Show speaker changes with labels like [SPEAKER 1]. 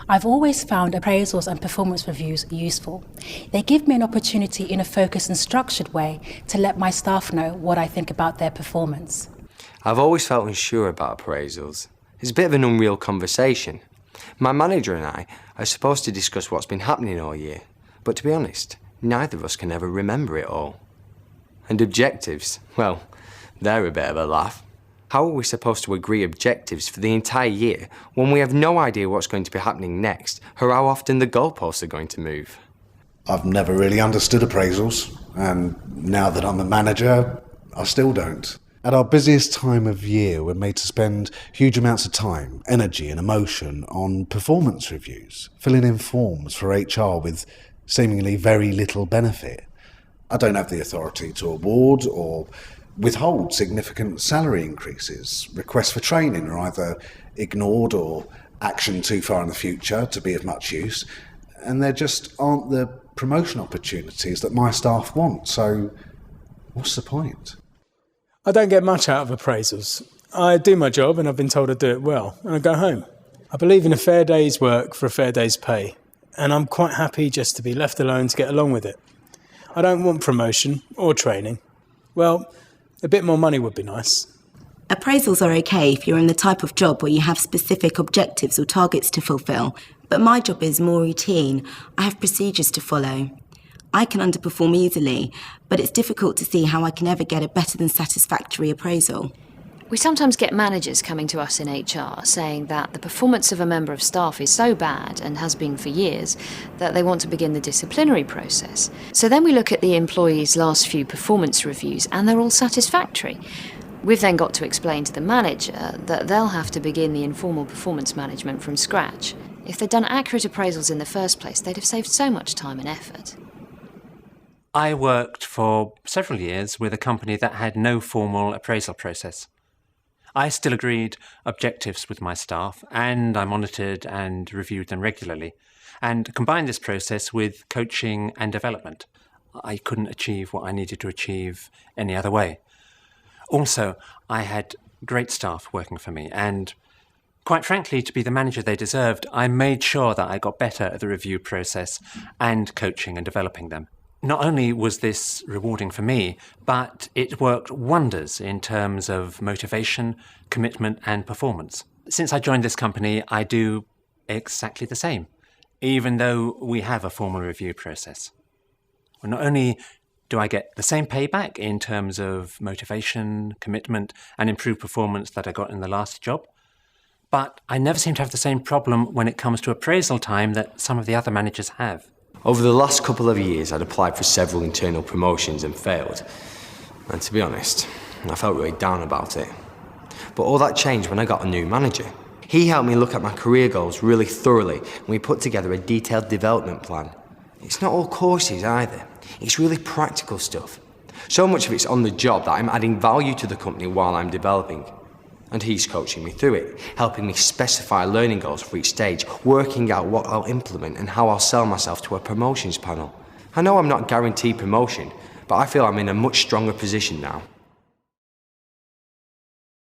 [SPEAKER 1] I've always found appraisals and performance reviews useful. They give me an opportunity in a focused and structured way to let my staff know what I think about their performance.
[SPEAKER 2] I've always felt unsure about appraisals. It's a bit of an unreal conversation. My manager and I are supposed to discuss what's been happening all year, but to be honest, neither of us can ever remember it all. And objectives, well, they're a bit of a laugh. How are we supposed to agree objectives for the entire year when we have no idea what's going to be happening next or how often the goalposts are going to move?
[SPEAKER 3] I've never really understood appraisals, and now that I'm a manager, I still don't. At our busiest time of year, we're made to spend huge amounts of time, energy and emotion on performance reviews, filling in forms for HR with seemingly very little benefit. I don't have the authority to award or withhold significant salary increases. Requests for training are either ignored or actioned too far in the future to be of much use, and there just aren't the promotion opportunities that my staff want. So what's the point?
[SPEAKER 4] I don't get much out of appraisals. I do my job and I've been told I do it well, and I go home. I believe in a fair day's work for a fair day's pay, and I'm quite happy just to be left alone to get along with it. I don't want promotion or training. Well, a bit more money would be nice.
[SPEAKER 5] Appraisals are okay if you're in the type of job where you have specific objectives or targets to fulfil, but my job is more routine. I have procedures to follow. I can underperform easily, but it's difficult to see how I can ever get a better than satisfactory appraisal.
[SPEAKER 6] We sometimes get managers coming to us in HR saying that the performance of a member of staff is so bad, and has been for years, that they want to begin the disciplinary process. So then we look at the employee's last few performance reviews and they're all satisfactory. We've then got to explain to the manager that they'll have to begin the informal performance management from scratch. If they'd done accurate appraisals in the first place, they'd have saved so much time and effort.
[SPEAKER 7] I worked for several years with a company that had no formal appraisal process. I still agreed objectives with my staff, and I monitored and reviewed them regularly, and combined this process with coaching and development. I couldn't achieve what I needed to achieve any other way. Also, I had great staff working for me, and quite frankly, to be the manager they deserved, I made sure that I got better at the review process and coaching and developing them. Not only was this rewarding for me, but it worked wonders in terms of motivation, commitment and performance. Since I joined this company, I do exactly the same, even though we have a formal review process. Well, not only do I get the same payback in terms of motivation, commitment and improved performance that I got in the last job, but I never seem to have the same problem when it comes to appraisal time that some of the other managers have.
[SPEAKER 2] Over the last couple of years, I'd applied for several internal promotions and failed. And to be honest, I felt really down about it. But all that changed when I got a new manager. He helped me look at my career goals really thoroughly, and we put together a detailed development plan. It's not all courses either. It's really practical stuff. So much of it's on the job that I'm adding value to the company while I'm developing. And he's coaching me through it, helping me specify learning goals for each stage, working out what I'll implement and how I'll sell myself to a promotions panel. I know I'm not guaranteed promotion, but I feel I'm in a much stronger position now.